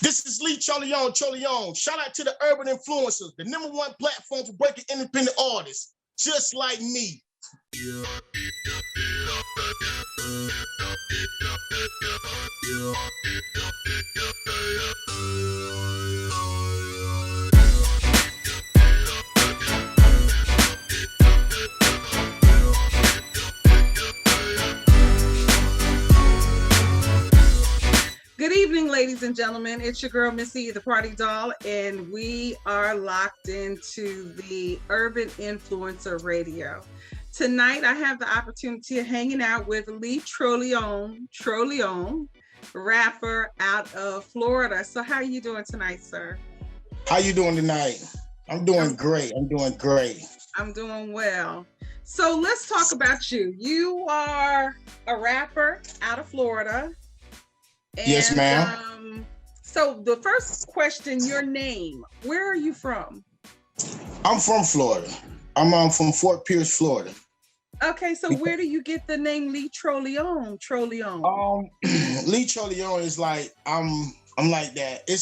This is Leitroleion Troleone. Shout out to the urban influencers, the #1 platform for breaking independent artists, just like me. Good evening, ladies and gentlemen. It's your girl, Missy, the Party Doll, and we are locked into the Urban Influencer Radio. Tonight, I have the opportunity of hanging out with Leitroleion Troleone, rapper out of Florida. So how are you doing tonight, sir? How you doing tonight? I'm doing great. I'm doing well. So let's talk about you. You are a rapper out of Florida. And, yes, ma'am. So the first question, your name. Where are you from? I'm from Florida. I'm from Fort Pierce, Florida. Okay, so where do you get the name Leitroleion Troleone? Leitroleion is like I'm like that. It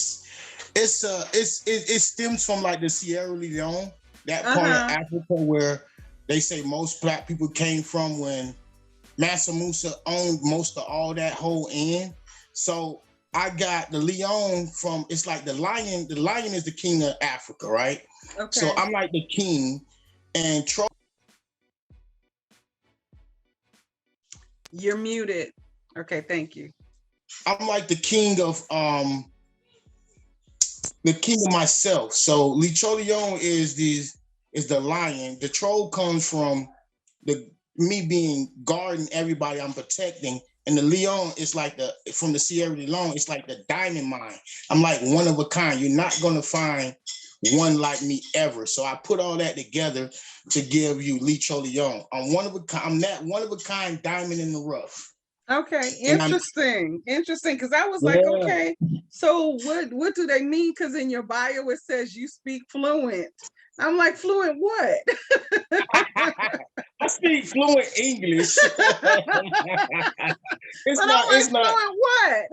stems from like the Sierra Leone, that part of Africa where they say most black people came from when Mansa Musa owned most of all that whole end. So I got the Leon from, it's like the lion. The lion is the king of Africa, right? Okay. So I'm like the king, and You're muted. Okay, thank you. I'm like the king of myself. So Leitroleion is the lion. The troll comes from me being guarding everybody I'm protecting. And the Leon is like from the Sierra Leone, it's like the diamond mine. I'm like one of a kind. You're not gonna find one like me ever. So I put all that together to give you Leitroleion. I'm one of a kind. I'm that one of a kind diamond in the rough. Okay, interesting. Because I was like, okay, so what do they mean? Because in your bio it says you speak fluent. I'm like, fluent what? I speak fluent English. It's not fluent what?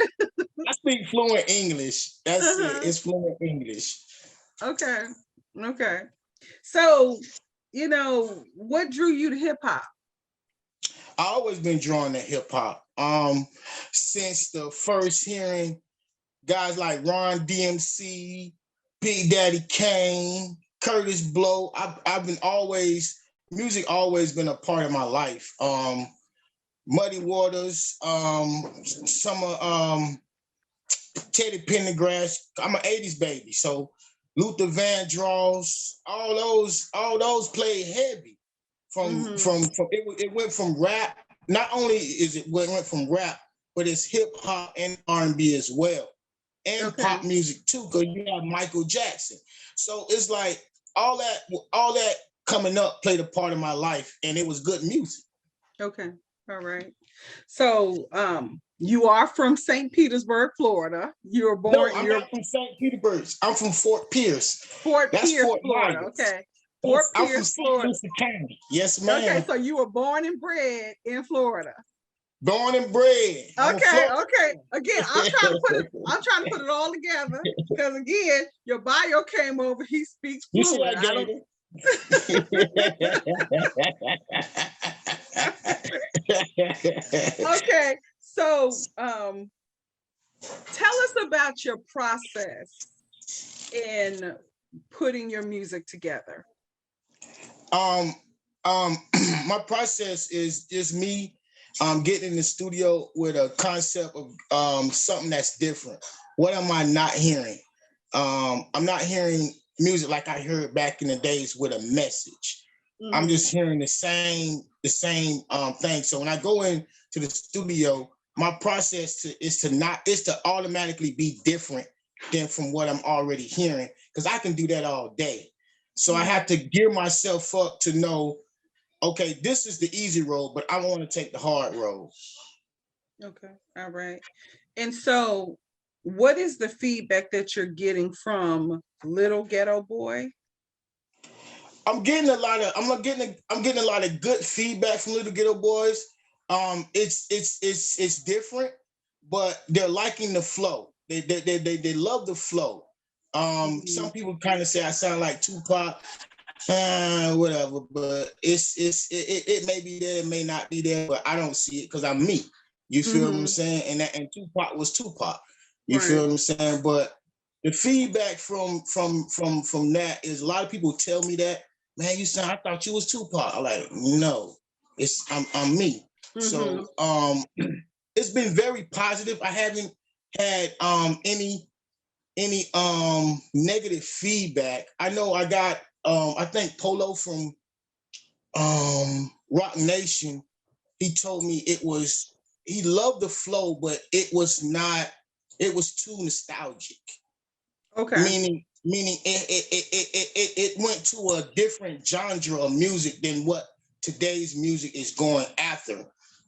I speak fluent English. That's it. It's fluent English. Okay. So, what drew you to hip hop? I always been drawn to hip hop. Since the first hearing guys like Ron DMC, Big Daddy Kane, Curtis Blow. Music always been a part of my life. Muddy Waters, some of Teddy Pendergrass. I'm an 80s baby, so Luther Vandross, all those played heavy. It went from rap. Not only it went from rap, but it's hip hop and R&B as well, and pop music too, because you have Michael Jackson. So it's like all that coming up played a part of my life, and it was good music. Okay, all right. So you are from St. Petersburg, Florida. You were born. No, I'm not from St. Petersburg. I'm from Fort Pierce. That's Pierce, Fort Florida. Myers. Okay. I'm from Florida. Candie. Yes, ma'am. Okay, so you were born and bred in Florida. Born and bred. Okay. Again, I'm trying to put it all together because again, your bio came over. He speaks fluent. Okay, so tell us about your process in putting your music together. My process is just me getting in the studio with a concept of something that's different. What am I not hearing? I'm not hearing music like I heard back in the days with a message. Mm-hmm. I'm just hearing the same thing. So when I go into the studio, my process is to automatically be different than from what I'm already hearing, because I can do that all day. So I have to gear myself up to know, okay, this is the easy road, but I want to take the hard road. Okay, all right. And so what is the feedback that you're getting from Little Ghetto Boy? I'm getting a lot of good feedback from Little Ghetto Boys. It's different, but they're liking the flow. They love the flow. Some people kind of say I sound like Tupac, whatever, but it may be there, it may not be there, but I don't see it because I'm me. You feel what I'm saying? And Tupac was Tupac. You feel what I'm saying? But the feedback from that is a lot of people tell me that, man, you sound, I thought you was Tupac. I'm like, no, I'm me. So it's been very positive. I haven't had any negative feedback. I know I got I think Polo from Rock Nation, he told me he loved the flow, but it was too nostalgic. Okay. Meaning it went to a different genre of music than what today's music is going after.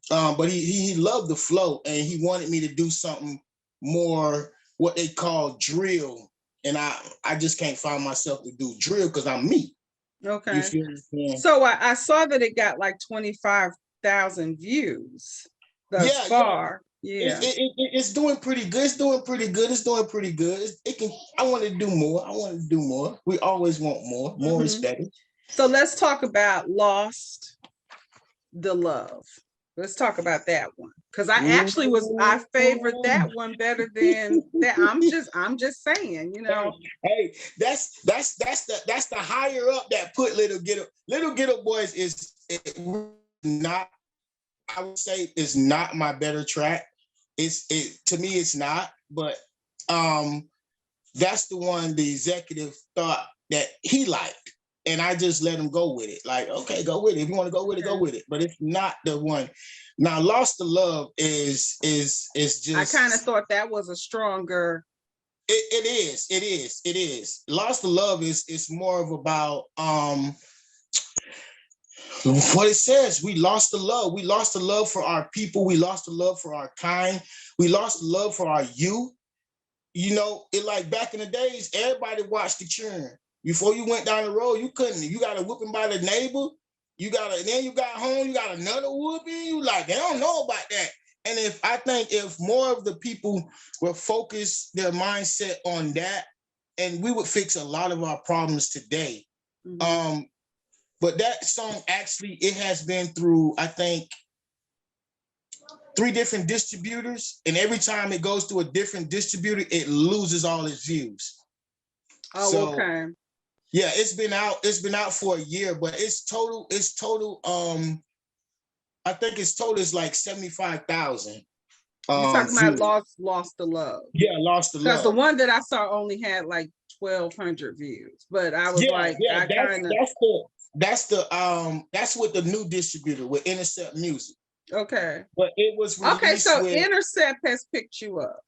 But he loved the flow, and he wanted me to do something more what they call drill. And I just can't find myself to do drill because I'm me. Okay. You feel me? So I saw that it got like 25,000 views thus far. Yeah. It's doing pretty good. It's doing pretty good. I want to do more. We always want more. More is better. So let's talk about Lost the Love. Let's talk about that one. Because I favored that one better than that. I'm just saying, you know. Hey, that's the higher up that put Little Ghetto Boys is not, I would say, is not my better track. To me it's not, but that's the one the executive thought that he liked, and I just let him go with it. Like, okay, go with it. If you want to go with it, go with it. But it's not the one. Now, Lost to Love is just. I kind of thought that was a stronger. It is. Lost to Love is more of about what it says. We lost the love. We lost the love for our people. We lost the love for our kind. We lost the love for our youth. You know, it like back in the days, everybody watched the churn. Before you went down the road, you couldn't. You got a whooping by the neighbor. Then you got home, you got another whooping. You like, they don't know about that. And I think if more of the people would focus their mindset on that, and we would fix a lot of our problems today. But that song actually, it has been through, I think, 3 different distributors, and every time it goes to a different distributor, it loses all its views. Oh, so, okay. Yeah, it's been out for a year, but it's total. I think it's total is like 75,000. You're talking about Lost the Love. Yeah, Lost the Love. Because the one that I saw only had like 1,200 views, but I was that's with the new distributor with Intercept Music. Okay. But it was okay. So Intercept has picked you up.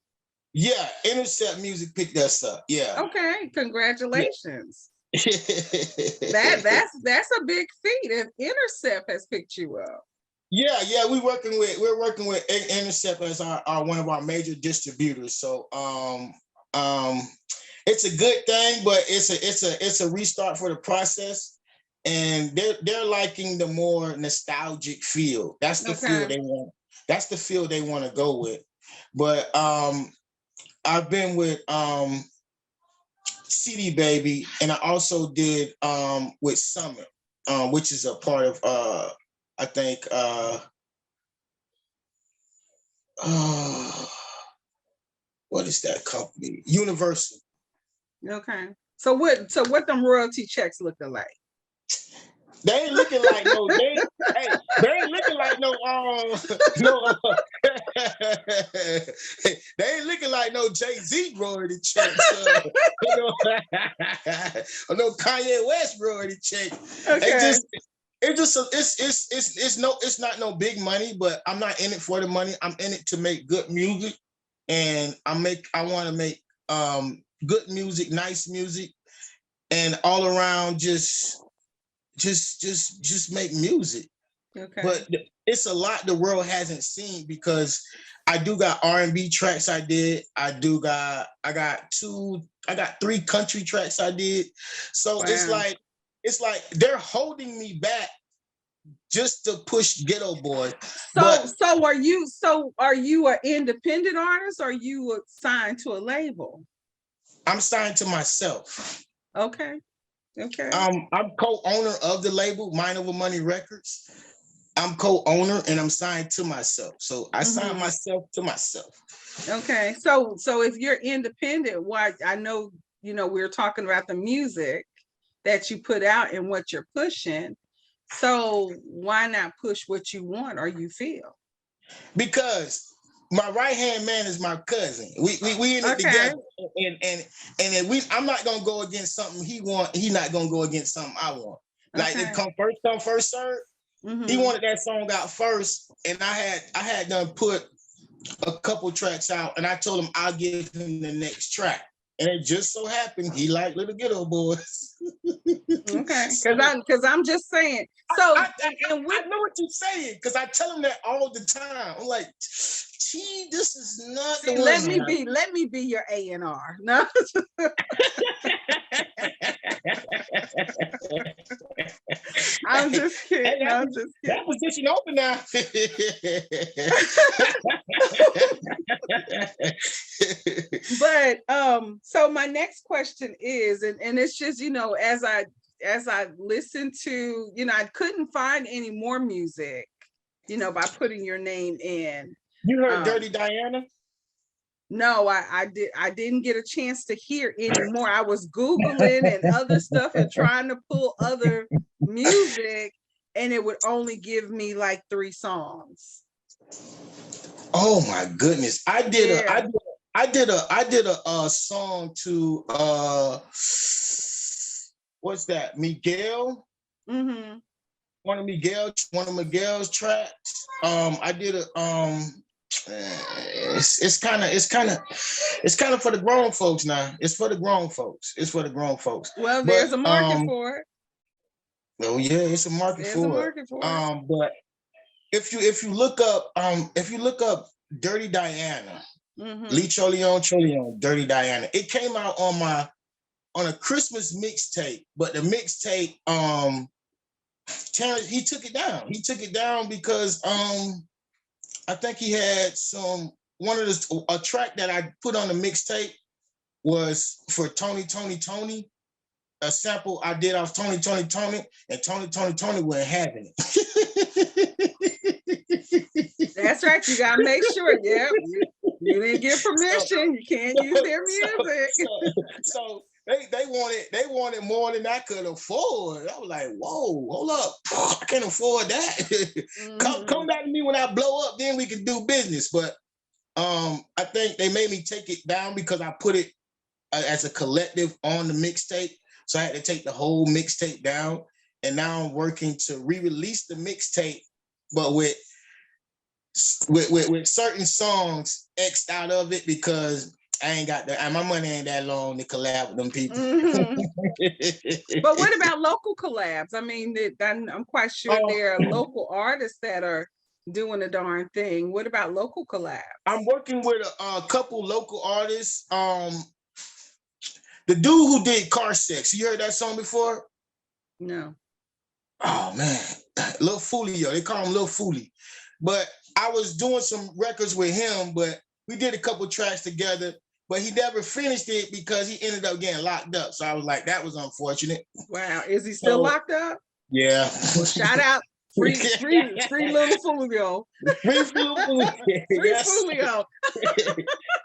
Yeah, Intercept Music picked us up. Yeah. Okay. Congratulations. Yeah. that's a big feat if Intercept has picked you up. Yeah, we're working with Intercept as our one of our major distributors. So it's a good thing, but it's a restart for the process. And they're liking the more nostalgic feel. That's the feel they want. That's the feel they want to go with. But I've been with CD Baby, and I also did with Summit, which is a part of I think what is that company? Universal. Okay. So what them royalty checks looking like? They ain't looking like no. They ain't looking like no. They ain't looking like no Jay-Z royalty checks. Or no Kanye West royalty check. Okay. It's not no big money, but I'm not in it for the money. I'm in it to make good music, and I want to make good music, nice music, and all around just make music. Okay. But it's a lot the world hasn't seen, because I do got R&B tracks I did. I got 3 country tracks I did. So wow. It's like they're holding me back just to push Ghetto Boy. So are you an independent artist, or are you signed to a label? I'm signed to myself. Okay. I'm co-owner of the label, Mind Over Money Records. I'm co-owner and I'm signed to myself. So I signed myself to myself. Okay. So if you're independent, why, I know, we're talking about the music that you put out and what you're pushing. So why not push what you want or you feel? Because my right hand man is my cousin. We in it together, and I'm not gonna go against something he want. He not gonna go against something I want. Like it come first serve. He wanted that song out first, and I had done put a couple tracks out, and I told him I'll give him the next track. And it just so happened he liked Little Ghetto Boys. Okay, because I'm just saying. So I know what you're saying, because I tell him that all the time. I'm like, gee, this is not the one. Let me be your A&R. No. I'm just kidding. That position open now. But so my next question is, and it's just, as I listened to, I couldn't find any more music, by putting your name in. You heard Dirty Diana? No, I didn't get a chance to hear anymore. I was Googling and other stuff and trying to pull other music, and it would only give me like 3 songs. Oh my goodness. I did a song to what's that? Miguel. One of Miguel's tracks. I did a it's kind of for the grown folks now. It's for the grown folks. Well, there's a market for it. Oh yeah, it's a market for it. But if you look up Dirty Diana, Leitroleion Troleone, Dirty Diana, it came out on a Christmas mixtape, but the mixtape, Terrence, he took it down. He took it down because I think he had a track that I put on the mixtape was for Tony, a sample I did off Tony, and Tony wasn't having it. That's right. You gotta make sure. Yeah, you didn't get permission. You can't use their music. So they wanted more than I could afford. I was like, whoa, hold up, I can't afford that. Come back to me when I blow up, then we can do business. But I think they made me take it down because I put it as a collective on the mixtape. So I had to take the whole mixtape down. And now I'm working to re-release the mixtape, but with certain songs X'd out of it because I ain't got my money ain't that long to collab with them people. But what about local collabs? I mean, I'm quite sure there are local artists that are doing a darn thing. What about local collabs? I'm working with a couple local artists. The dude who did Car Sex, you heard that song before? No. Oh man, Lil Fulio. They call him Lil Foolie. But I was doing some records with him, but we did a couple tracks together, but he never finished it because he ended up getting locked up. So I was like, that was unfortunate. Wow. Is he still locked up? Yeah. Well, shout out. Free Little Fulio. Free Fulio. Free Fulio.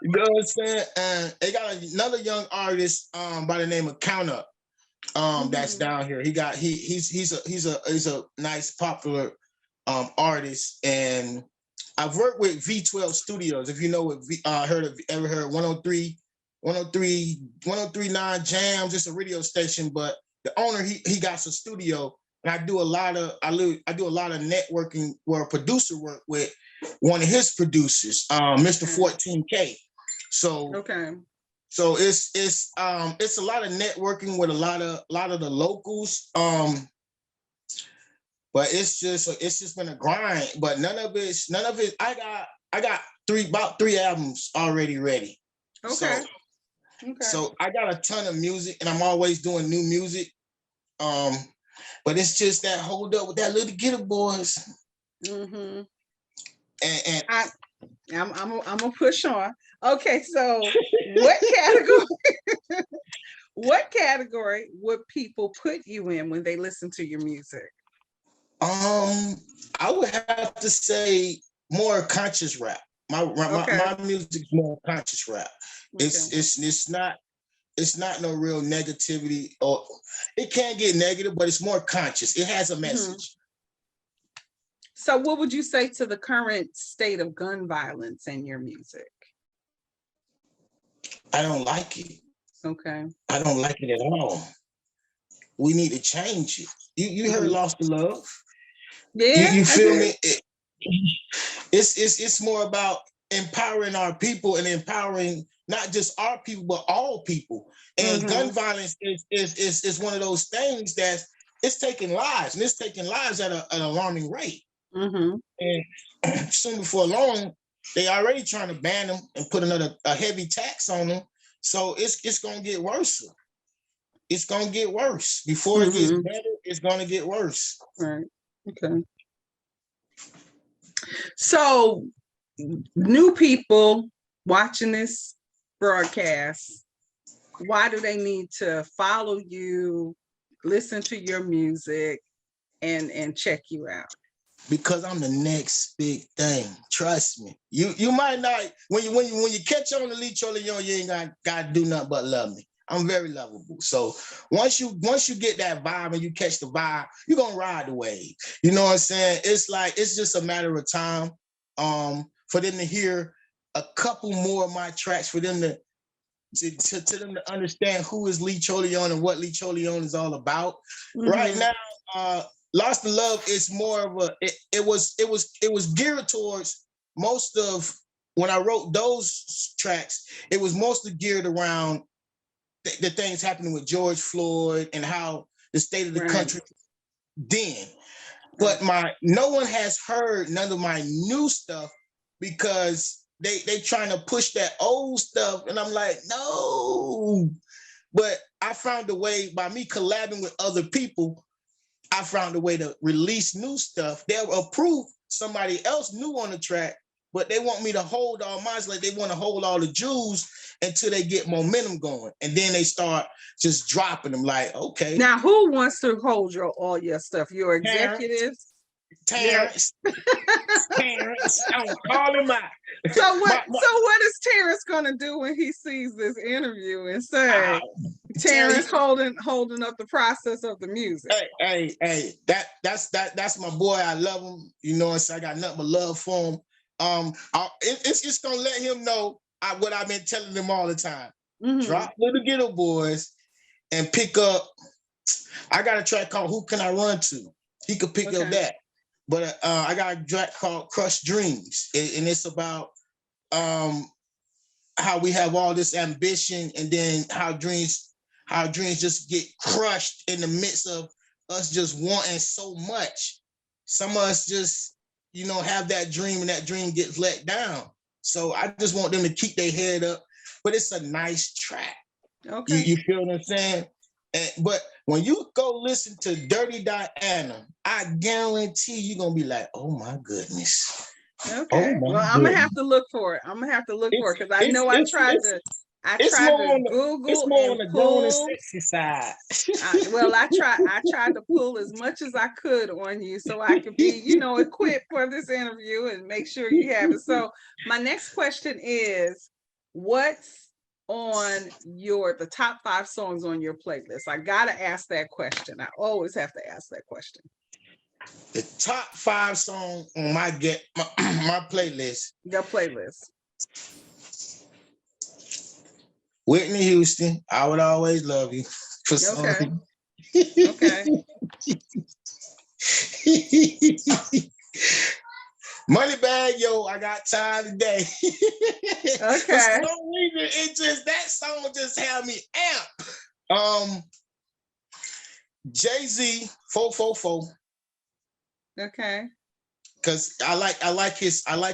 You know what I'm saying? They got another young artist by the name of Count Up. That's down here. He's a nice popular artist, and I've worked with V12 Studios. If you know what ever heard 1039 Jams, it's a radio station, but the owner he got a studio, and I do a lot of networking or producer work with one of his producers, Mr. 14K. So So it's a lot of networking with a lot of the locals. But it's just been a grind. But none of it. I got about three albums already ready. Okay. So I got a ton of music, and I'm always doing new music. But it's just that hold up with that little Ghetto boys. Mm-hmm. And I'm gonna push on. Okay, so what category? What category would people put you in when they listen to your music? I would have to say more conscious rap. My music is more conscious rap. Okay. It's not no real negativity, or it can get negative, but it's more conscious. It has a message. So what would you say to the current state of gun violence in your music? I don't like it. Okay. I don't like it at all. We need to change it. You heard Lost the Love? Yeah. You feel me? It's more about empowering our people and empowering not just our people, but all people. And gun violence is one of those things that it's taking lives, and it's taking lives at an alarming rate. And soon before long, they already trying to ban them and put a heavy tax on them. So it's gonna get worse. It's gonna get worse. Before it gets better, it's gonna get worse. Right. Okay. So new people watching this broadcast, why do they need to follow you, listen to your music, and check you out? Because I'm the next big thing. Trust me. You might not, when you catch on the Leitroleion, you ain't gotta do nothing but love me. I'm very lovable. So once you get that vibe and you catch the vibe, you're gonna ride the wave. You know what I'm saying? It's just a matter of time for them to hear a couple more of my tracks, for them to them to understand who is Leitroleion and what Leitroleion is all about. Right now, Lost the Love is more of a it was geared towards most of when I wrote those tracks, it was mostly geared around the things happening with George Floyd and how the state of the country then. But no one has heard none of my new stuff because they trying to push that old stuff, and I'm like, no. But I found a way by me collabing with other people. I found a way to release new stuff. They'll approve somebody else new on the track, but they want me to hold all mine. Like they want to hold all the jewels until they get momentum going, and then they start just dropping them. Like, okay. Now, who wants to hold all your stuff? Your executives? Terrence. Terrence. I'm gonna call him out. So what is Terrence gonna do when he sees this interview and say Terrence holding up the process of the music? Hey, that's my boy. I love him. You know, I got nothing but love for him. It's just gonna let him know what I've been telling them all the time. Drop Little Ghetto Boys and pick up. I got a track called Who Can I Run To? He could pick up that. But I got a track called Crushed Dreams, and it's about how we have all this ambition, and then how dreams just get crushed in the midst of us just wanting so much. Some of us just, have that dream, and that dream gets let down. So I just want them to keep their head up. But it's a nice track. Okay. You feel what I'm saying? But when you go listen to Dirty Diana, I guarantee you're going to be like, oh my goodness. Okay. Well, I'm going to have to look for it. Because I know I tried to Google. It's more on the grown and sexy side. I tried to pull as much as I could on you so I could be, equipped for this interview and make sure you have it. So my next question is, what's on the top 5 songs on your playlist? I gotta ask that question. I always have to ask that question. The top 5 songs on my playlist. Your playlist. Whitney Houston, I Would Always Love You. Okay. Moneybag Yo, I Got Time Today. Okay. For some reason, that song just had me amp. Jay-Z, 444. Okay. Because I like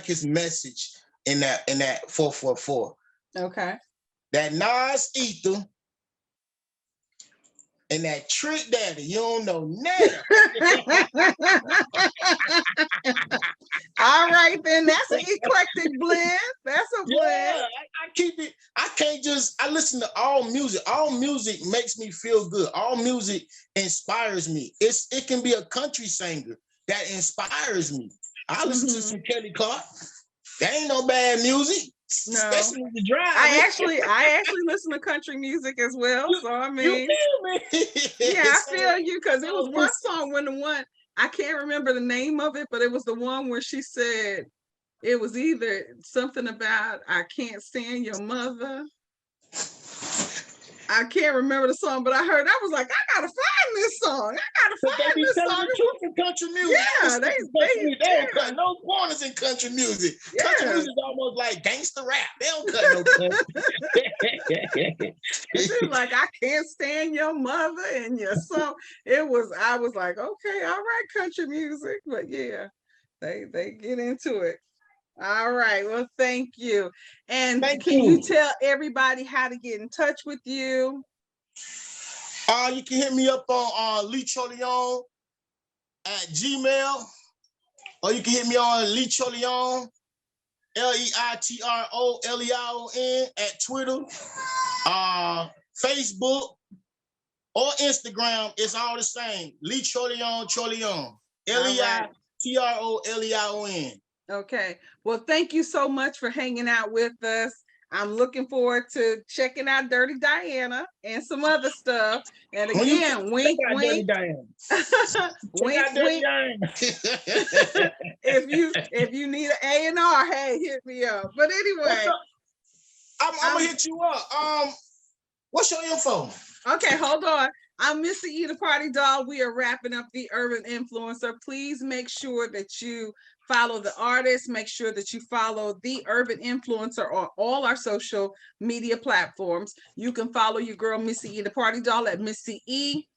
his message in that 444. Okay. That Nas Ether. and that Trick Daddy. You don't know nothing. All right, then that's an eclectic blend. That's a blend. Yeah, I keep it. I listen to all music. All music makes me feel good. All music inspires me. It can be a country singer that inspires me. I listen to some Kelly Clark. That ain't no bad music. No. Especially with the drive. I actually listen to country music as well. So I mean, yeah, I feel you, because it was one song I can't remember the name of it, but it was the one where she said it was either something about I can't stand your mother. I can't remember the song, but I was like, I gotta find this song. They telling the truth in country music. Yeah, they don't cut no corners in country music. Yeah. Country music is almost like gangster rap. They don't cut no corners. She was like, I can't stand your mother and your son. I was like, okay, all right, country music. But yeah, they get into it. All right. Well, thank you. And can you tell everybody how to get in touch with you? You can hit me up on Leitroleion at Gmail, or you can hit me on Leitroleion, Leitroleion at Twitter, Facebook, or Instagram. It's all the same. Leitroleion Troleone. Leitroleion. Okay. Well, thank you so much for hanging out with us. I'm looking forward to checking out Dirty Diana and some other stuff. And again, wink, wink. Wink, wink. If you need an A&R, hey, hit me up. But anyway, I'm gonna hit you up. What's your info? Okay, hold on. I'm Missy E, the Party Doll. We are wrapping up the Urban Influencer. Please make sure that you follow the artist. Make sure that you follow the Urban Influencer on all our social media platforms. You can follow your girl Missy E, the Party Doll, at Missy E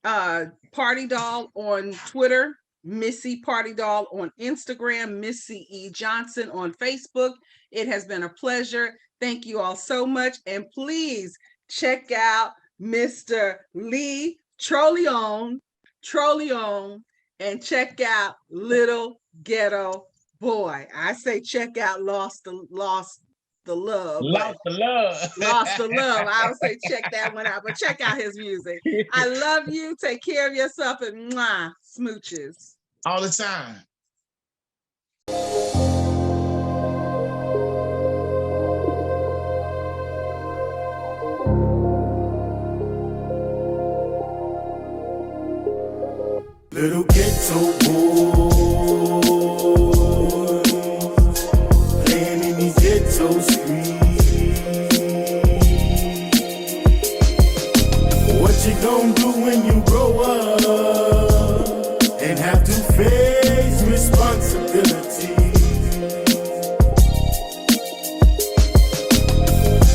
Party Doll on Twitter, Missy Party Doll on Instagram, Missy E Johnson on Facebook. It has been a pleasure. Thank you all so much. And please check out Mr. Leitroleion Troleone and check out Little Ghetto Boy. I say check out Lost the Love. Lost the Love. I would say check that one out, but check out his music. I love you. Take care of yourself, and mwah, smooches. All the time. Little ghetto boys playing in these ghetto streets. What you gonna do when you grow up and have to face responsibility?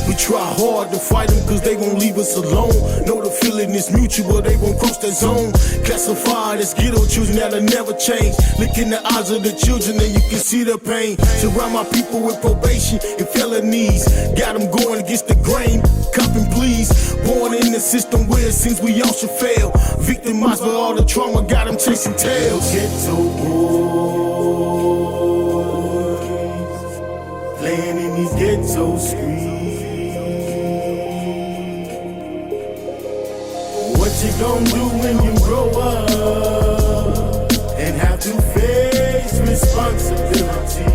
We try hard to fight them cause they won't leave us alone. Know the feeling is mutual, they won't cross that zone. Classified as ghetto children that'll never change. Look in the eyes of the children and you can see the pain. Surround my people with probation and felonies. Got them going against the grain, copping please. Born in the system where it seems we all should fail. Victimized by all the trauma, got them chasing tails. Ghetto boys playing in these ghetto streets. What you gonna do when you grow up and have to face responsibility?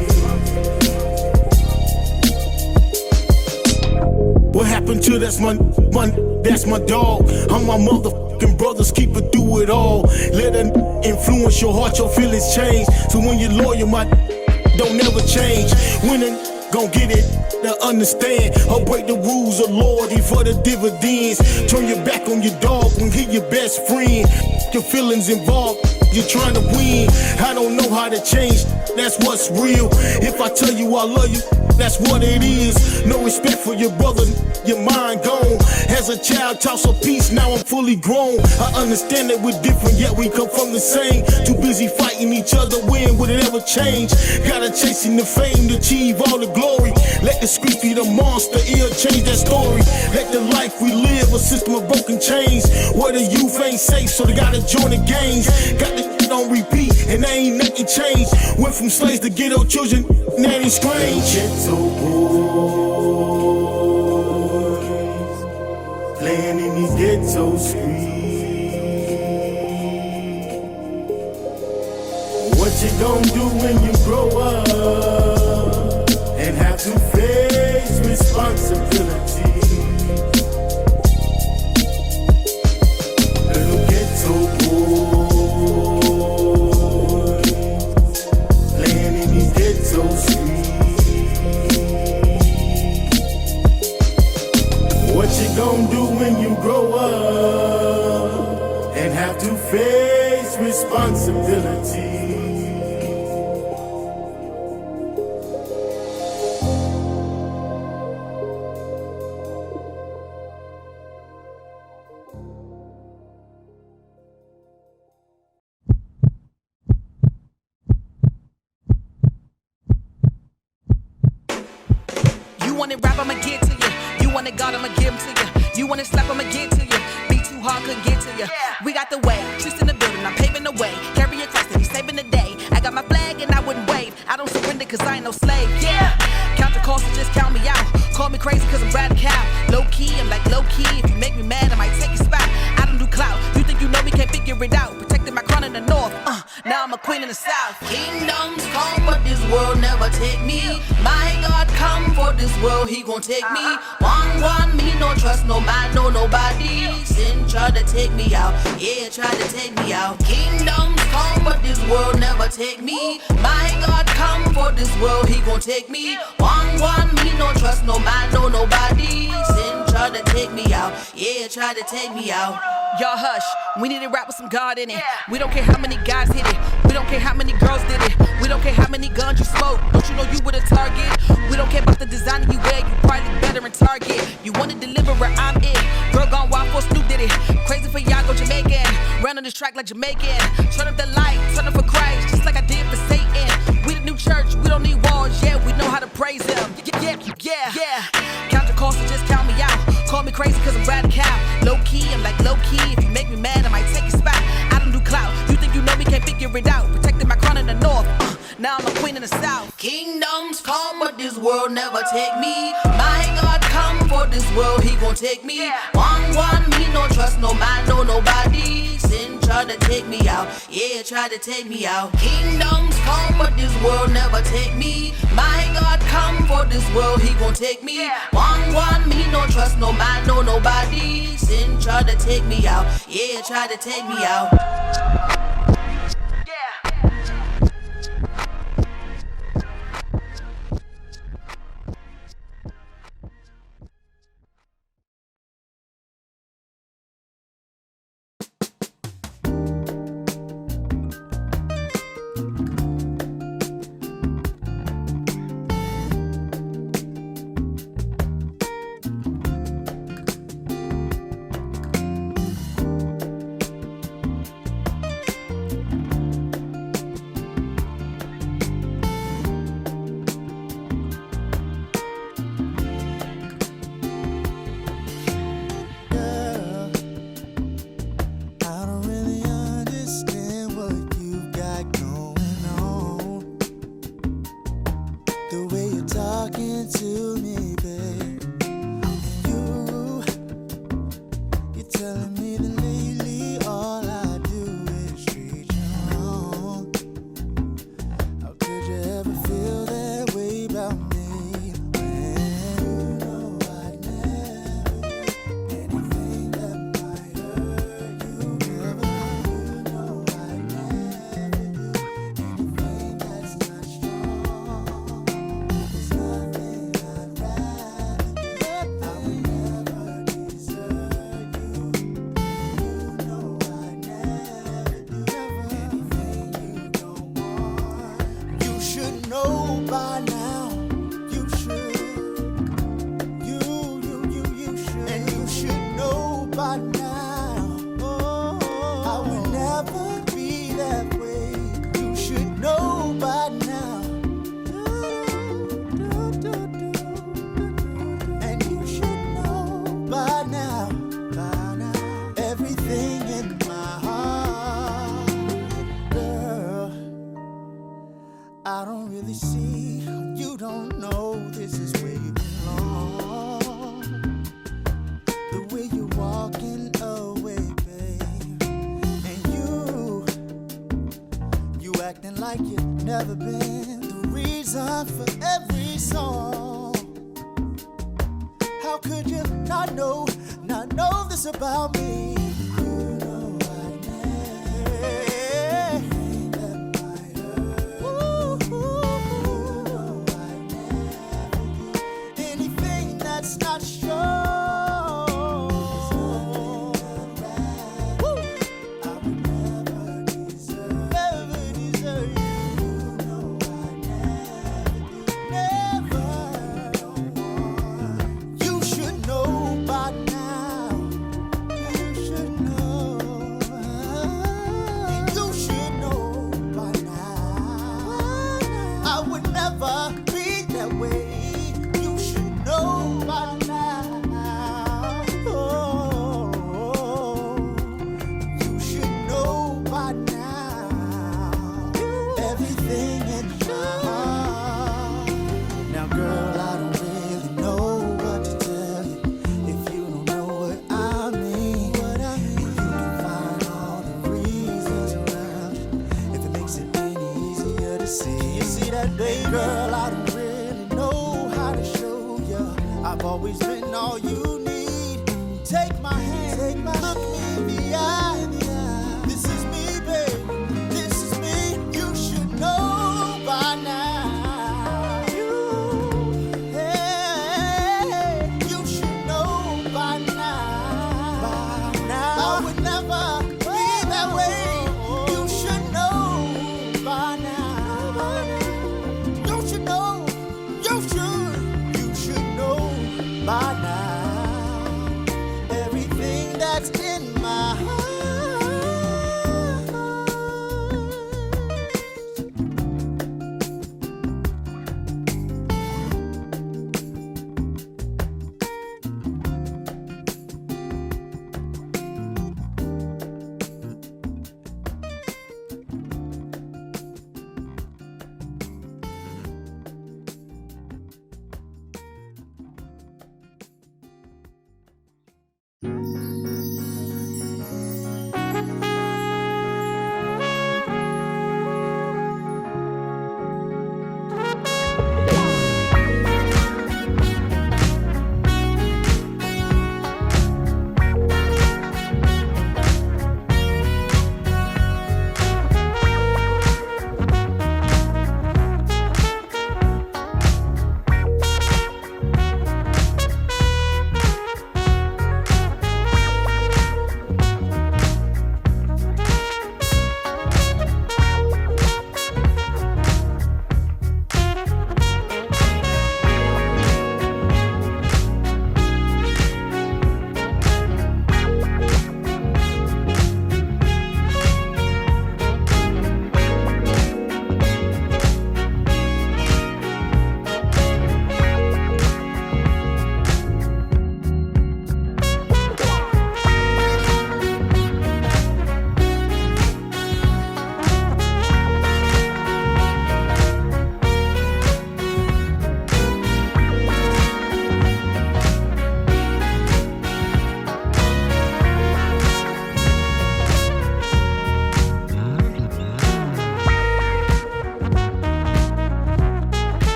What happened to that's my dog? I'm my motherfucking brother's keeper, do it all. Let an influence your heart, your feelings change. So when you're loyal, my don't never change. Winning, gon' get it. To understand or break the rules of loyalty for the dividends. Turn your back on your dog when he your best friend. Your feelings involved, you're trying to win. I don't know how to change, that's what's real. If I tell you I love you, that's what it is. No respect for your brother, your mind gone. As a child, taught so peace, now I'm fully grown. I understand that we're different, yet we come from the same. Too busy fighting each other, when would it ever change? Gotta chasing the fame to achieve all the glory. Let the street be the monster, it'll change that story. Let the life we live, a system of broken chains, where the youth ain't safe, so they gotta join the gangs. Got the shit on repeat, and they ain't nothing changed. Went from slaves to ghetto children, that ain't strange. Ghetto boys, playing in these ghetto streets. What you gonna do when you grow up and have to face responsibility? Little ghetto boys playing in these ghetto streets. What you gonna do when you grow up and have to face responsibility? You want it rap, I'ma get to you. You want it God, I'ma give him to you. You want it slap, I'ma get to you. Be too hard, couldn't get to you. We got the way, Trice in the building, I'm paving the way. Carry your cross and he's saving the day. I got my flag and I wouldn't wave. I don't surrender cause I ain't no slave, yeah. Count the cost and just count me out. Call me crazy cause I'm radical. Low key, I'm like low key. If you make me mad, I might take your spot. I don't do clout. You think you know me, can't figure it out. Protecting my crown in the north, now I'm a queen in the south. Kingdoms come, but this world never take me. My God come for this world, he gon' take me. One, me no trust no man, no nobody. Sin try to take me out, yeah, try to take me out. Kingdoms come, but this world never take me. My God come for this world, he gon' take me. One, me no trust no man, no nobody. Sin try to take me out, yeah, try to take me out. Y'all hush, we need to rap with some God in it. We don't care how many guys hit it. We don't care how many girls did it. We don't care how many guns you smoke. Don't you know you with a target? We don't care about the designer you wear. You probably better in Target. You want to deliver where I'm it. Girl gone wild for Snoop did it. Crazy for y'all, go Jamaican. Ran on this track like Jamaican. Turn up the light, turn up for Christ, just like I did for Satan. We the new church, we don't need walls. Yeah, we know how to praise him. Yeah. Count the cost and just count me out. Call me crazy cause I'm radical. Low key, I'm like low key. If you make me mad, I might take your spot. I don't do clout. You think you know me, can't figure it out. Protecting my crown in the north. Now I'm a queen in the south. Kingdoms come, but this world never take me. My God come for this world, he gon' take me. One, me no trust no man, no nobody. Sin try to take me out, yeah, try to take me out. Kingdoms come, but this world never take me. My God come for this world, he gon' take me. One, me no trust no man, no nobody. Sin try to take me out, yeah, try to take me out. By acting like you've never been the reason for every song. How could you not know this about me? You know I never think that might hurt. You know I never do anything that's not strong. Girl, I don't really know how to show you. I've always been all you need. Take my hand, look me in the eye. This is me, babe. This is me. You should know by now. You should know by now. I would never be that way. You should know by now. By now, everything that's in my heart.